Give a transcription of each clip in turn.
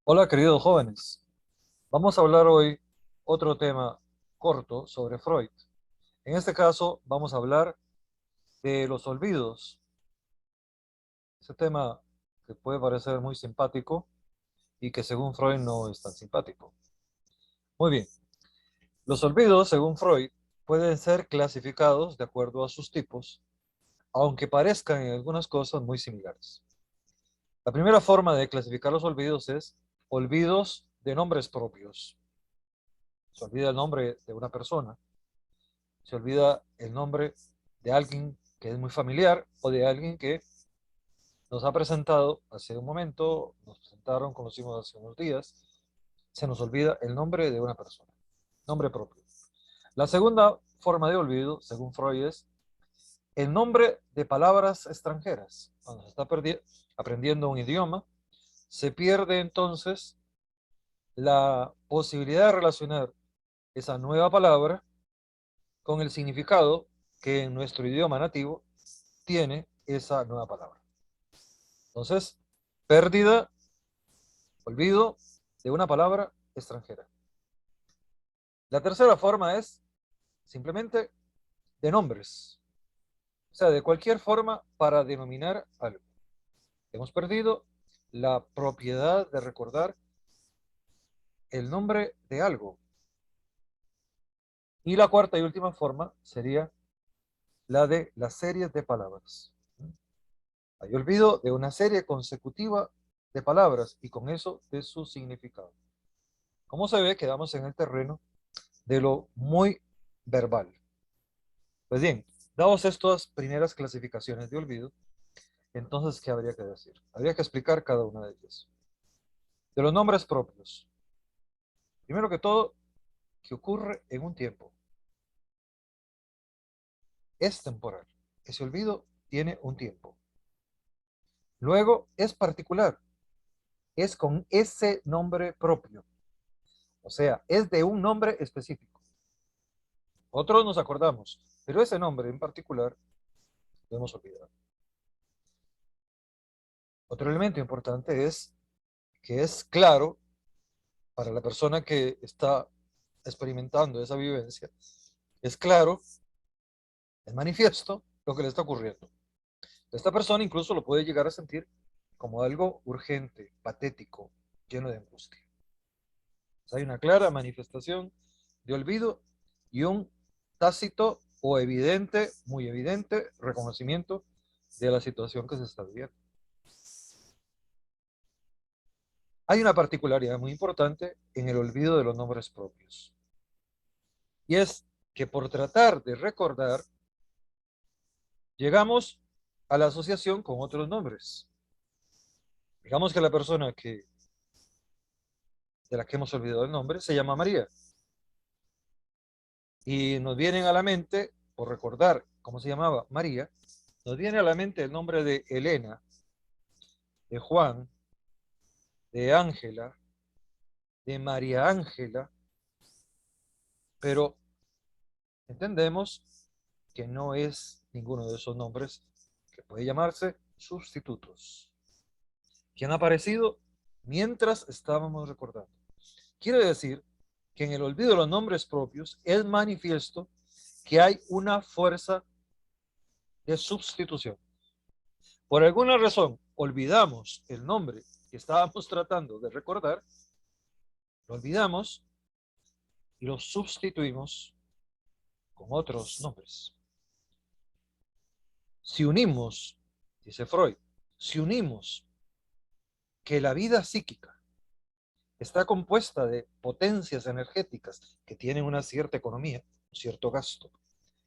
Hola, queridos jóvenes. Vamos a hablar hoy otro tema corto sobre Freud. En este caso, vamos a hablar de los olvidos. Ese tema que puede parecer muy simpático y que según Freud no es tan simpático. Muy bien. Los olvidos, según Freud, pueden ser clasificados de acuerdo a sus tipos, aunque parezcan en algunas cosas muy similares. La primera forma de clasificar los olvidos es olvidos de nombres propios. Se olvida el nombre de una persona, se olvida el nombre de alguien que es muy familiar o de alguien que nos ha presentado hace un momento, nos presentaron, conocimos hace unos días, se nos olvida el nombre de una persona, nombre propio. La segunda forma de olvido, según Freud, es el nombre de palabras extranjeras. Cuando se está aprendiendo un idioma, se pierde entonces la posibilidad de relacionar esa nueva palabra con el significado que en nuestro idioma nativo tiene esa nueva palabra. Entonces, pérdida, olvido de una palabra extranjera. La tercera forma es simplemente de nombres, o sea, de cualquier forma para denominar algo. Hemos perdido la propiedad de recordar el nombre de algo. Y la cuarta y última forma sería la de las series de palabras. Hay olvido de una serie consecutiva de palabras y con eso de su significado. Como se ve, quedamos en el terreno de lo muy verbal. Pues bien, dados estas primeras clasificaciones de olvido, entonces, ¿qué habría que decir? Habría que explicar cada una de ellas. De los nombres propios. Primero que todo, que ocurre en un tiempo. Es temporal. Ese olvido tiene un tiempo. Luego, es particular. Es con ese nombre propio. O sea, es de un nombre específico. Otros nos acordamos, pero ese nombre en particular lo hemos olvidado. Otro elemento importante es que es claro para la persona que está experimentando esa vivencia, es claro, es manifiesto lo que le está ocurriendo. Esta persona incluso lo puede llegar a sentir como algo urgente, patético, lleno de angustia. Hay una clara manifestación de olvido y un tácito o evidente, muy evidente, reconocimiento de la situación que se está viviendo. Hay una particularidad muy importante en el olvido de los nombres propios. Y es que por tratar de recordar, llegamos a la asociación con otros nombres. Digamos que la persona de la que hemos olvidado el nombre se llama María. Y nos vienen a la mente, por recordar cómo se llamaba María, nos viene a la mente el nombre de Elena, de Juan, de Ángela, de María Ángela, pero entendemos que no es ninguno de esos nombres que puede llamarse sustitutos, que han aparecido mientras estábamos recordando. Quiere decir que en el olvido de los nombres propios es manifiesto que hay una fuerza de sustitución. Por alguna razón, olvidamos el nombre que estábamos tratando de recordar, lo olvidamos y lo sustituimos con otros nombres. Si unimos, dice Freud, si unimos que la vida psíquica está compuesta de potencias energéticas que tienen una cierta economía, un cierto gasto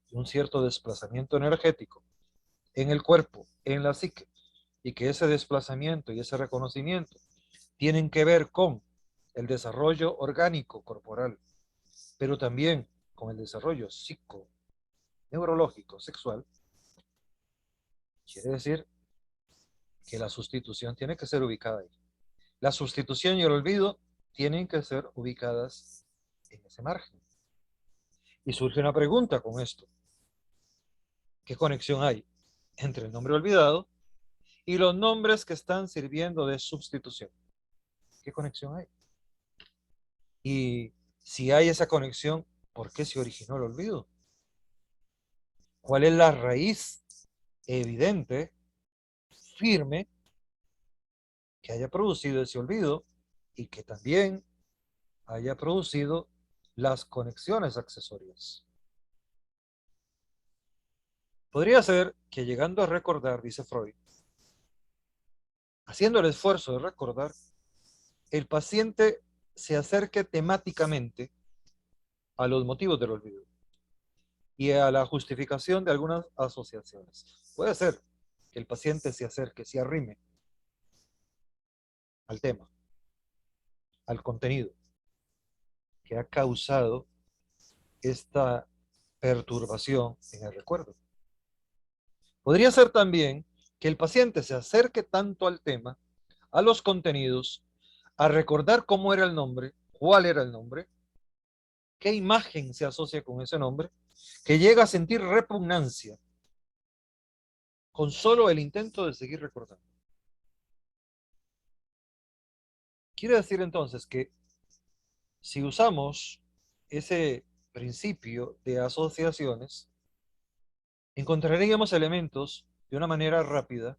y un cierto desplazamiento energético en el cuerpo, en la psique, y que ese desplazamiento y ese reconocimiento tienen que ver con el desarrollo orgánico corporal, pero también con el desarrollo psico, neurológico, sexual, quiere decir que la sustitución tiene que ser ubicada ahí. La sustitución y el olvido tienen que ser ubicadas en ese margen. Y surge una pregunta con esto. ¿Qué conexión hay entre el nombre olvidado y los nombres que están sirviendo de sustitución? ¿Qué conexión hay? Y si hay esa conexión, ¿por qué se originó el olvido? ¿Cuál es la raíz evidente, firme, que haya producido ese olvido y que también haya producido las conexiones accesorias? Podría ser que llegando a recordar, dice Freud, haciendo el esfuerzo de recordar, el paciente se acerque temáticamente a los motivos del olvido y a la justificación de algunas asociaciones. Puede ser que el paciente se acerque, se arrime al tema, al contenido que ha causado esta perturbación en el recuerdo. Podría ser también que el paciente se acerque tanto al tema, a los contenidos, a recordar cómo era el nombre, cuál era el nombre, qué imagen se asocia con ese nombre, que llega a sentir repugnancia con solo el intento de seguir recordando. Quiere decir entonces que si usamos ese principio de asociaciones, encontraríamos elementos de una manera rápida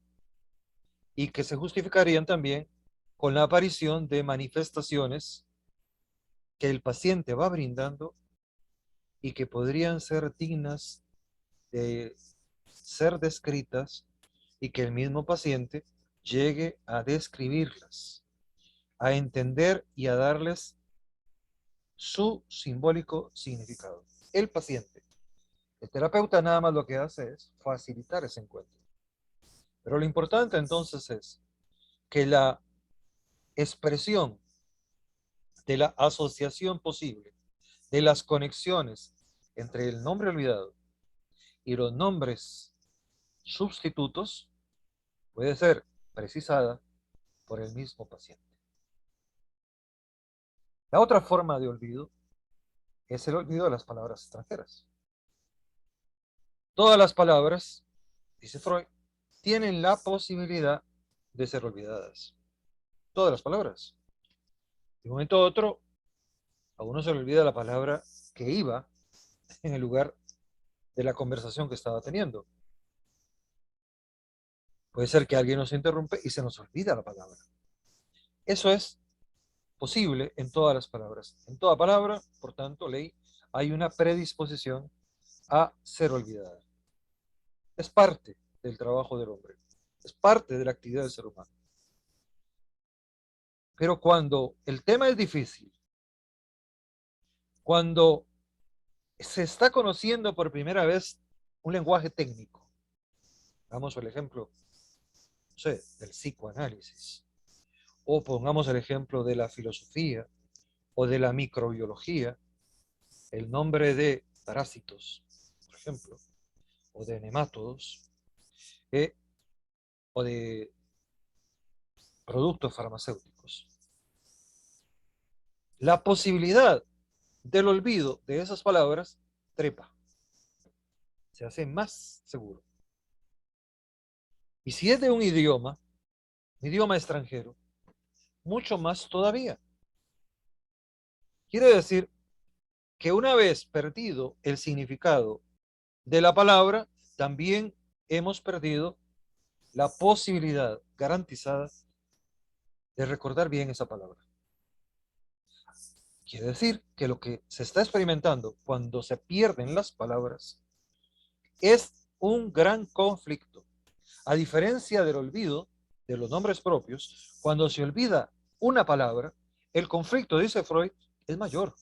y que se justificarían también con la aparición de manifestaciones que el paciente va brindando y que podrían ser dignas de ser descritas y que el mismo paciente llegue a describirlas, a entender y a darles su simbólico significado. El paciente. El terapeuta nada más lo que hace es facilitar ese encuentro. Pero lo importante entonces es que la expresión de la asociación posible, de las conexiones entre el nombre olvidado y los nombres sustitutos, puede ser precisada por el mismo paciente. La otra forma de olvido es el olvido de las palabras extranjeras. Todas las palabras, dice Freud, tienen la posibilidad de ser olvidadas. Todas las palabras. De un momento a otro, a uno se le olvida la palabra que iba en el lugar de la conversación que estaba teniendo. Puede ser que alguien nos interrumpe y se nos olvida la palabra. Eso es posible en todas las palabras. En toda palabra, por tanto, ley, hay una predisposición a ser olvidada. Es parte del trabajo del hombre. Es parte de la actividad del ser humano. Pero cuando el tema es difícil, cuando se está conociendo por primera vez un lenguaje técnico, damos el ejemplo, no sé, del psicoanálisis, o pongamos el ejemplo de la filosofía o de la microbiología, el nombre de parásitos, por ejemplo, o de nemátodos, eh, o de productos farmacéuticos. La posibilidad del olvido de esas palabras trepa, se hace más seguro. Y si es de un idioma extranjero, mucho más todavía. Quiere decir que una vez perdido el significado de la palabra, también hemos perdido la posibilidad garantizada de recordar bien esa palabra. Quiere decir que lo que se está experimentando cuando se pierden las palabras es un gran conflicto. A diferencia del olvido de los nombres propios, cuando se olvida una palabra, el conflicto, dice Freud, es mayor.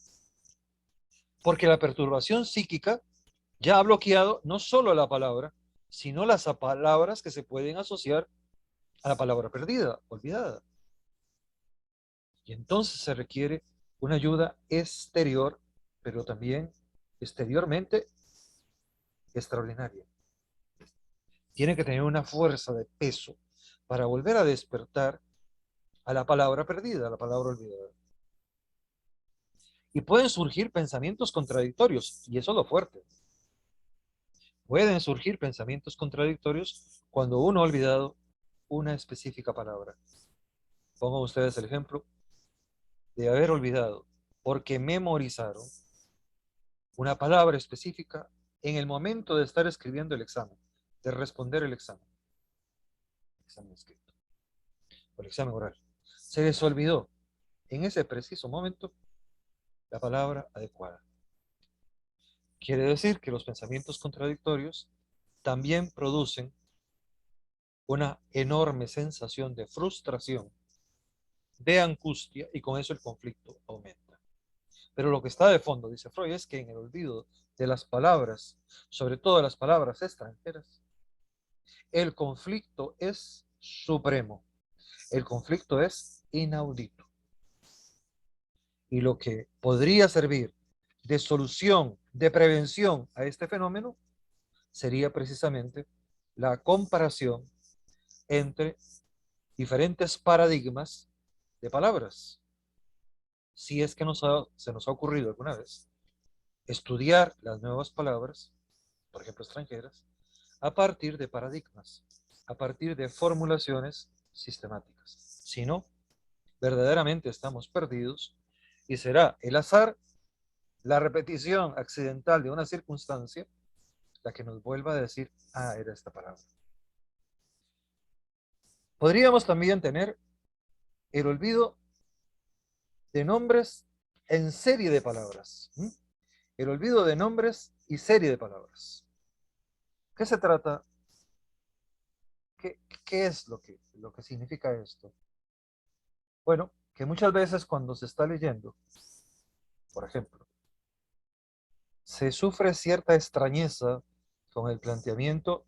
Porque la perturbación psíquica ya ha bloqueado no solo la palabra, sino las palabras que se pueden asociar a la palabra perdida, olvidada. Y entonces se requiere una ayuda exterior, pero también exteriormente extraordinaria. Tiene que tener una fuerza de peso para volver a despertar a la palabra perdida, a la palabra olvidada. Y pueden surgir pensamientos contradictorios, y eso es lo fuerte. Pueden surgir pensamientos contradictorios cuando uno ha olvidado una específica palabra. Pongan ustedes el ejemplo de haber olvidado porque memorizaron una palabra específica en el momento de estar escribiendo el examen, de responder el examen escrito, o el examen oral. Se les olvidó en ese preciso momento la palabra adecuada. Quiere decir que los pensamientos contradictorios también producen una enorme sensación de frustración, de angustia, y con eso el conflicto aumenta. Pero lo que está de fondo, dice Freud, es que en el olvido de las palabras, sobre todo las palabras extranjeras, el conflicto es supremo, el conflicto es inaudito. Y lo que podría servir de solución, de prevención a este fenómeno, sería precisamente la comparación entre diferentes paradigmas de palabras. Si es que se nos ha ocurrido alguna vez estudiar las nuevas palabras, por ejemplo extranjeras, a partir de paradigmas, a partir de formulaciones sistemáticas. Si no, verdaderamente estamos perdidos y será el azar, la repetición accidental de una circunstancia, la que nos vuelva a decir, ah, era esta palabra. Podríamos también tener el olvido de nombres en serie de palabras. El olvido de nombres y serie de palabras. ¿Qué se trata? ¿Qué es lo que significa esto? Bueno, que muchas veces cuando se está leyendo, por ejemplo, se sufre cierta extrañeza con el planteamiento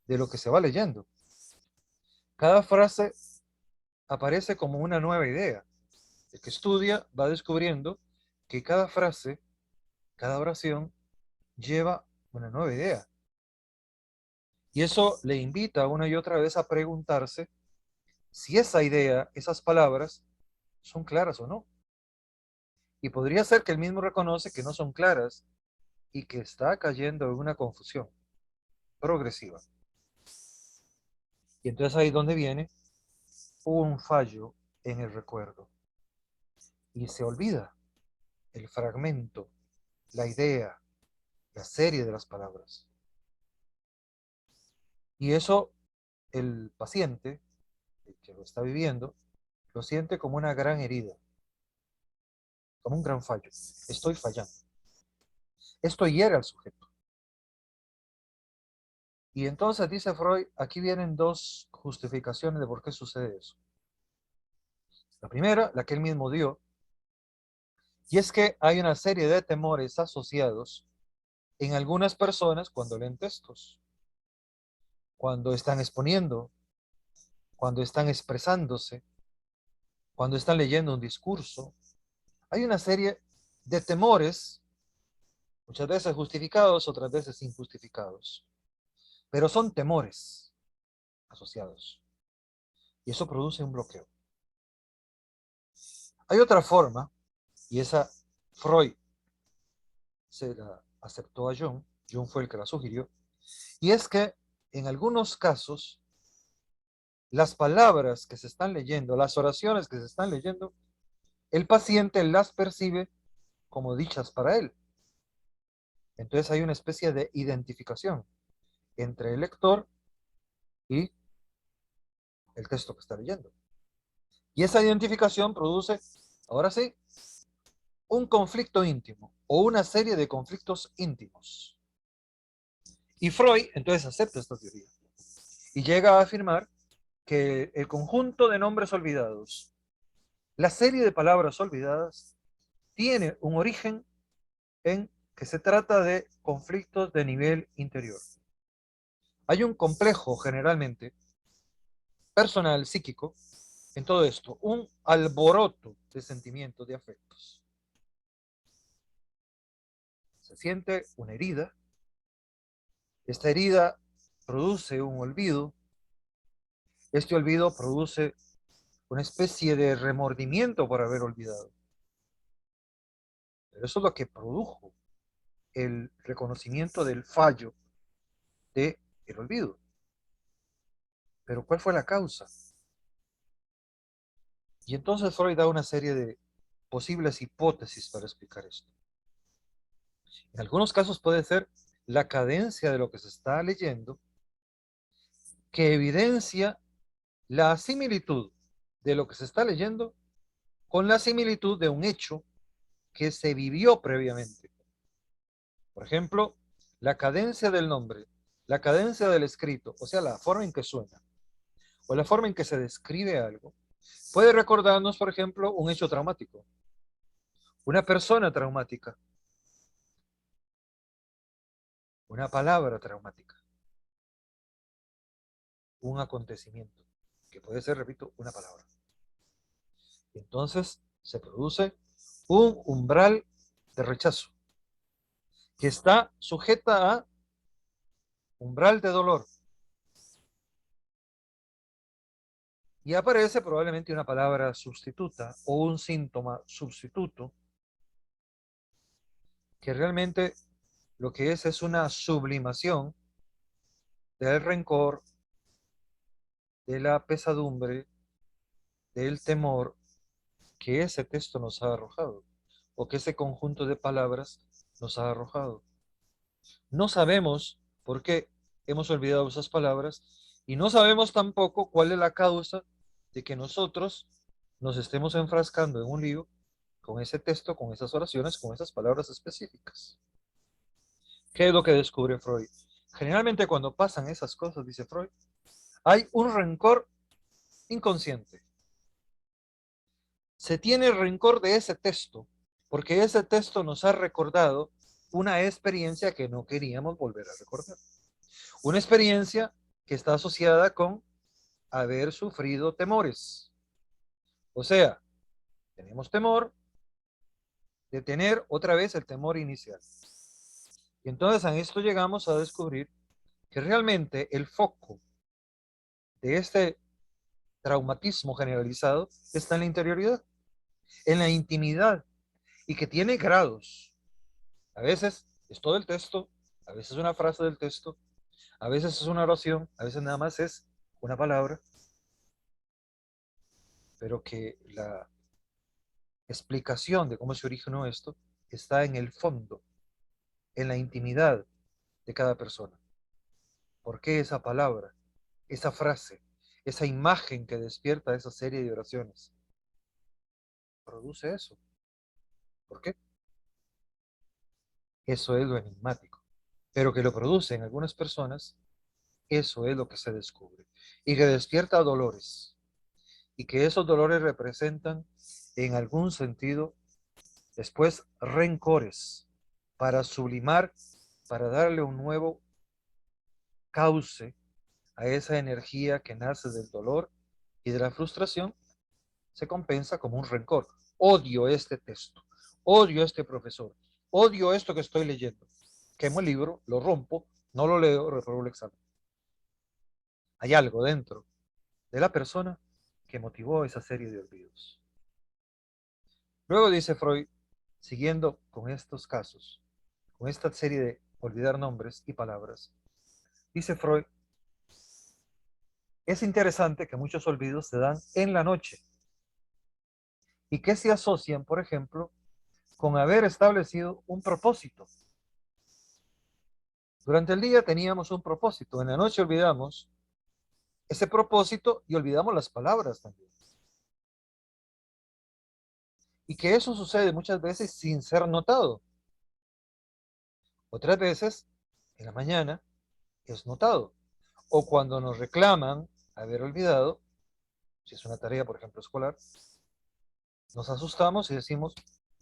de lo que se va leyendo. Cada frase aparece como una nueva idea. El que estudia va descubriendo que cada frase, cada oración, lleva una nueva idea. Y eso le invita una y otra vez a preguntarse si esa idea, esas palabras, son claras o no. Y podría ser que él mismo reconoce que no son claras y que está cayendo en una confusión progresiva. Y entonces ahí es donde viene un fallo en el recuerdo. Y se olvida el fragmento, la idea, la serie de las palabras. Y eso el paciente, el que lo está viviendo, lo siente como una gran herida, como un gran fallo. Estoy fallando. Esto hiere al sujeto. Y entonces, dice Freud, aquí vienen dos justificaciones de por qué sucede eso. La primera, la que él mismo dio, y es que hay una serie de temores asociados en algunas personas cuando leen textos, cuando están exponiendo, cuando están expresándose, cuando están leyendo un discurso. Hay una serie de temores, muchas veces justificados, otras veces injustificados, pero son temores asociados. Y eso produce un bloqueo. Hay otra forma, y esa Freud se la aceptó a Jung, Jung fue el que la sugirió, y es que en algunos casos las palabras que se están leyendo, las oraciones que se están leyendo, el paciente las percibe como dichas para él. Entonces hay una especie de identificación entre el lector y el texto que está leyendo. Y esa identificación produce, ahora sí, un conflicto íntimo o una serie de conflictos íntimos. Y Freud entonces acepta esta teoría y llega a afirmar que el conjunto de nombres olvidados, la serie de palabras olvidadas, tiene un origen en que se trata de conflictos de nivel interior. Hay un complejo generalmente personal, psíquico, en todo esto, un alboroto de sentimientos, de afectos. Se siente una herida, esta herida produce un olvido, este olvido produce una especie de remordimiento por haber olvidado. Pero eso es lo que produjo el reconocimiento del fallo del olvido. Pero ¿cuál fue la causa? Y entonces Freud da una serie de posibles hipótesis para explicar esto. En algunos casos puede ser la cadencia de lo que se está leyendo, que evidencia la similitud de lo que se está leyendo con la similitud de un hecho que se vivió previamente. Por ejemplo, la cadencia del nombre, la cadencia del escrito, o sea, la forma en que suena, o la forma en que se describe algo, puede recordarnos, por ejemplo, un hecho traumático, una persona traumática, una palabra traumática, un acontecimiento, que puede ser, repito, una palabra. Entonces se produce un umbral de rechazo que está sujeta a umbral de dolor. Y aparece probablemente una palabra sustituta o un síntoma sustituto que realmente lo que es una sublimación del rencor, de la pesadumbre, del temor que ese texto nos ha arrojado o que ese conjunto de palabras nos ha arrojado. No sabemos por qué hemos olvidado esas palabras y no sabemos tampoco cuál es la causa de que nosotros nos estemos enfrascando en un lío con ese texto, con esas oraciones, con esas palabras específicas. ¿Qué es lo que descubre Freud? Generalmente cuando pasan esas cosas, dice Freud, hay un rencor inconsciente. Se tiene rencor de ese texto, porque ese texto nos ha recordado una experiencia que no queríamos volver a recordar. Una experiencia que está asociada con haber sufrido temores. O sea, tenemos temor de tener otra vez el temor inicial. Y entonces a esto llegamos a descubrir que realmente el foco de este traumatismo generalizado está en la interioridad, en la intimidad, y que tiene grados. A veces es todo el texto, a veces es una frase del texto, a veces es una oración, a veces nada más es una palabra, pero que la explicación de cómo se originó esto está en el fondo, en la intimidad de cada persona. ¿Por qué esa palabra, esa frase, esa imagen que despierta esa serie de oraciones produce eso? ¿Por qué? Eso es lo enigmático. Pero que lo produce en algunas personas, eso es lo que se descubre. Y que despierta dolores. Y que esos dolores representan, en algún sentido, después rencores para sublimar, para darle un nuevo cauce a esa energía que nace del dolor y de la frustración, se compensa como un rencor. Odio este texto, odio a este profesor, odio esto que estoy leyendo. Quemo el libro, lo rompo, no lo leo, repruebo el examen. Hay algo dentro de la persona que motivó esa serie de olvidos. Luego dice Freud, siguiendo con estos casos, con esta serie de olvidar nombres y palabras, dice Freud, es interesante que muchos olvidos se dan en la noche y que se asocian, por ejemplo, con haber establecido un propósito. Durante el día teníamos un propósito, en la noche olvidamos ese propósito y olvidamos las palabras también. Y que eso sucede muchas veces sin ser notado. Otras veces, en la mañana, es notado. O cuando nos reclaman haber olvidado, si es una tarea, por ejemplo, escolar, nos asustamos y decimos,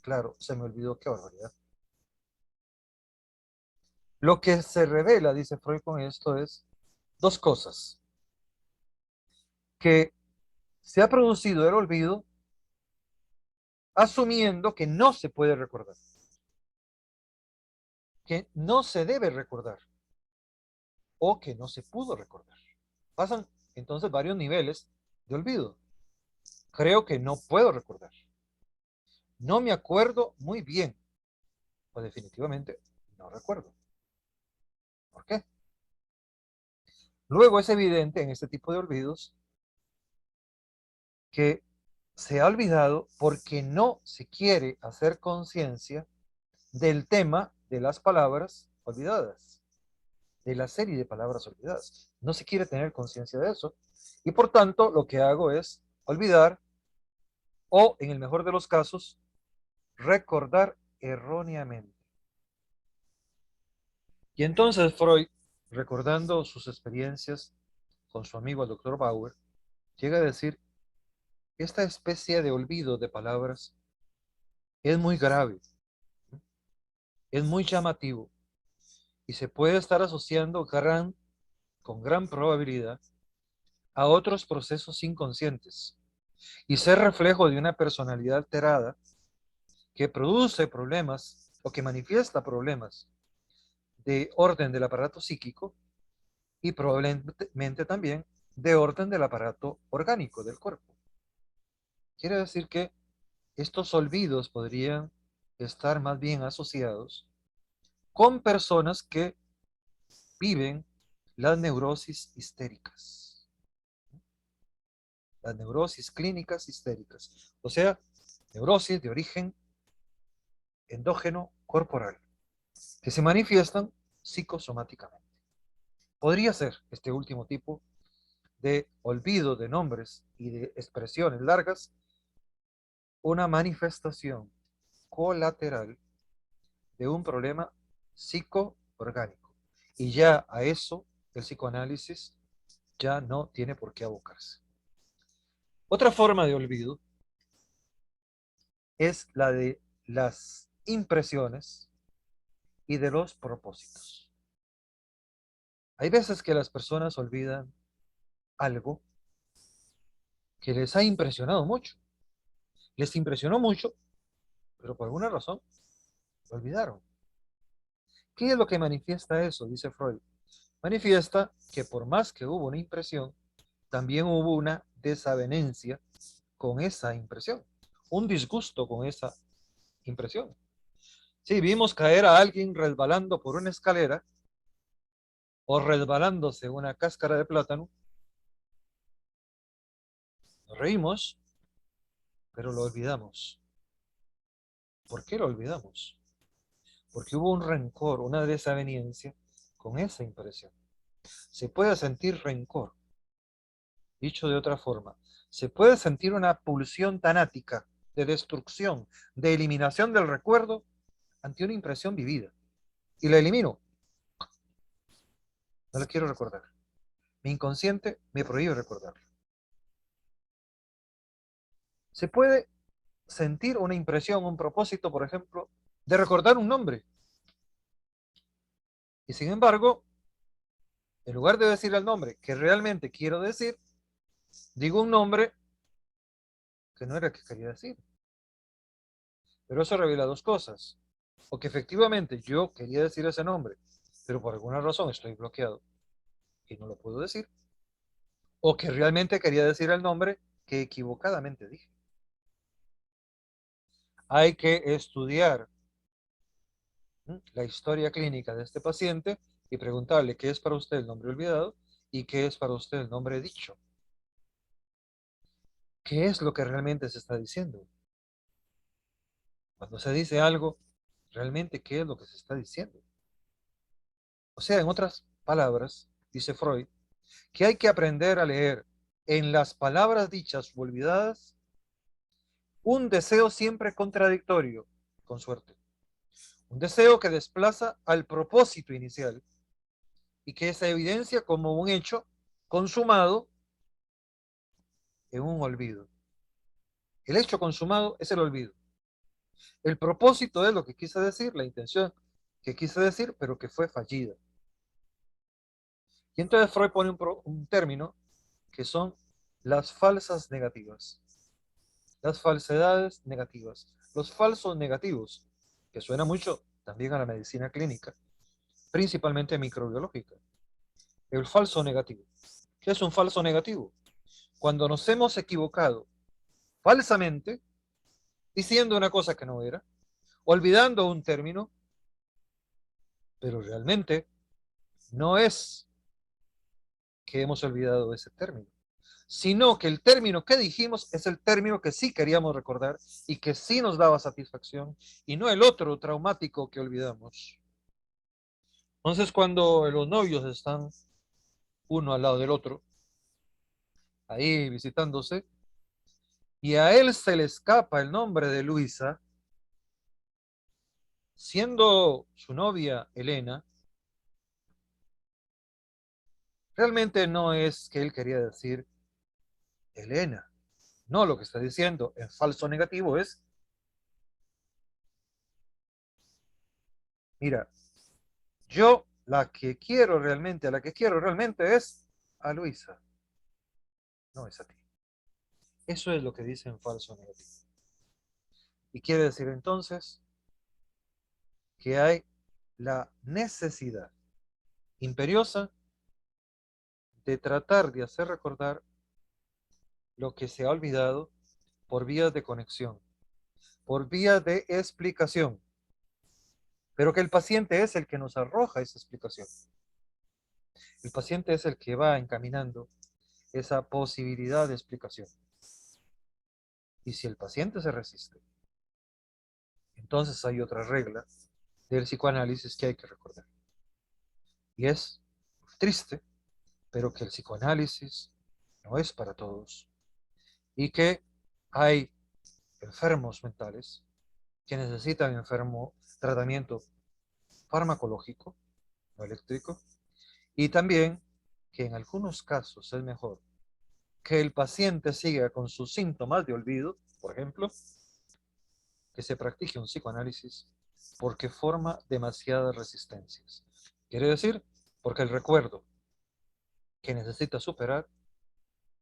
claro, se me olvidó, qué barbaridad. Lo que se revela, dice Freud con esto, es dos cosas. Que se ha producido el olvido asumiendo que no se puede recordar, que no se debe recordar o que no se pudo recordar. Pasan entonces varios niveles de olvido. Creo que no puedo recordar. No me acuerdo muy bien. O definitivamente no recuerdo. ¿Por qué? Luego es evidente en este tipo de olvidos que se ha olvidado porque no se quiere hacer conciencia del tema de las palabras olvidadas, de la serie de palabras olvidadas. No se quiere tener conciencia de eso. Y por tanto, lo que hago es olvidar o, en el mejor de los casos, recordar erróneamente. Y entonces Freud, recordando sus experiencias con su amigo el doctor Bauer, llega a decir, esta especie de olvido de palabras es muy grave, es muy llamativo y se puede estar asociando con gran probabilidad a otros procesos inconscientes y ser reflejo de una personalidad alterada que produce problemas o que manifiesta problemas de orden del aparato psíquico y probablemente también de orden del aparato orgánico del cuerpo. Quiere decir que estos olvidos podrían estar más bien asociados con personas que viven las neurosis histéricas, las neurosis clínicas histéricas, o sea, neurosis de origen endógeno corporal, que se manifiestan psicosomáticamente. Podría ser este último tipo de olvido de nombres y de expresiones largas una manifestación colateral de un problema psicoorgánico. Y ya a eso el psicoanálisis ya no tiene por qué abocarse. Otra forma de olvido es la de las impresiones y de los propósitos. Hay veces que las personas olvidan algo que les ha impresionado mucho. Les impresionó mucho, pero por alguna razón lo olvidaron. ¿Qué es lo que manifiesta eso? Dice Freud. Manifiesta que por más que hubo una impresión, también hubo una desavenencia con esa impresión, un disgusto con esa impresión. Si vimos caer a alguien resbalando por una escalera o resbalándose en una cáscara de plátano, nos reímos, pero lo olvidamos. ¿Por qué lo olvidamos? Porque hubo un rencor, una desaveniencia con esa impresión. Se puede sentir rencor, dicho de otra forma, se puede sentir una pulsión tanática de destrucción, de eliminación del recuerdo ante una impresión vivida. Y la elimino, no la quiero recordar. Mi inconsciente me prohíbe recordarlo. Se puede sentir una impresión, un propósito, por ejemplo, de recordar un nombre. Y sin embargo, en lugar de decir el nombre que realmente quiero decir, digo un nombre que no era el que quería decir. Pero eso revela dos cosas. O que efectivamente yo quería decir ese nombre, pero por alguna razón estoy bloqueado y no lo puedo decir. O que realmente quería decir el nombre que equivocadamente dije. Hay que estudiar la historia clínica de este paciente y preguntarle qué es para usted el nombre olvidado y qué es para usted el nombre dicho. ¿Qué es lo que realmente se está diciendo? Cuando se dice algo, realmente qué es lo que se está diciendo. O sea, en otras palabras, dice Freud, que hay que aprender a leer en las palabras dichas o olvidadas un deseo siempre contradictorio, con suerte. Un deseo que desplaza al propósito inicial y que se evidencia como un hecho consumado en un olvido. El hecho consumado es el olvido. El propósito es lo que quise decir, la intención que quise decir, pero que fue fallida. Y entonces Freud pone un término que son las falsas negativas, las falsedades negativas, los falsos negativos, que suena mucho también a la medicina clínica, principalmente microbiológica. El falso negativo. ¿Qué es un falso negativo? Cuando nos hemos equivocado falsamente, diciendo una cosa que no era, olvidando un término, pero realmente no es que hemos olvidado ese término, sino que el término que dijimos es el término que sí queríamos recordar y que sí nos daba satisfacción, y no el otro traumático que olvidamos. Entonces, cuando los novios están uno al lado del otro, ahí visitándose, y a él se le escapa el nombre de Luisa, siendo su novia Elena, realmente no es que él quería decir Elena. No, lo que está diciendo en falso negativo es, mira, yo la que quiero realmente, a la que quiero realmente es a Luisa, no es a ti. Eso es lo que dice en falso negativo. Y quiere decir entonces que hay la necesidad imperiosa de tratar de hacer recordar lo que se ha olvidado por vías de conexión, por vías de explicación, pero que el paciente es el que nos arroja esa explicación. El paciente es el que va encaminando esa posibilidad de explicación. Y si el paciente se resiste, entonces hay otra regla del psicoanálisis que hay que recordar. Y es triste, pero que el psicoanálisis no es para todos. Y que hay enfermos mentales que necesitan tratamiento farmacológico o eléctrico. Y también que en algunos casos es mejor que el paciente siga con sus síntomas de olvido, por ejemplo, que se practique un psicoanálisis porque forma demasiadas resistencias. Quiere decir, porque el recuerdo que necesita superar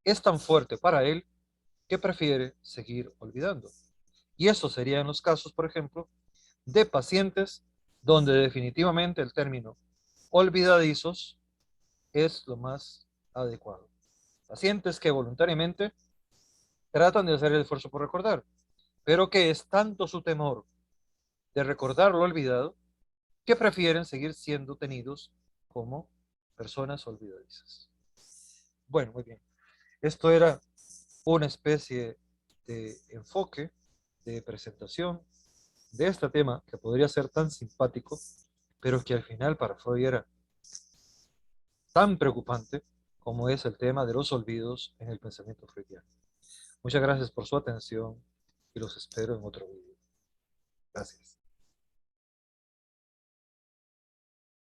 es tan fuerte para él que prefiere seguir olvidando. Y eso sería en los casos, por ejemplo, de pacientes donde definitivamente el término olvidadizos es lo más adecuado. Pacientes que voluntariamente tratan de hacer el esfuerzo por recordar, pero que es tanto su temor de recordar lo olvidado que prefieren seguir siendo tenidos como personas olvidadizas. Bueno, muy bien. Esto era una especie de enfoque, de presentación de este tema que podría ser tan simpático, pero que al final para Freud era tan preocupante como es el tema de los olvidos en el pensamiento freudiano. Muchas gracias por su atención y los espero en otro video. Gracias.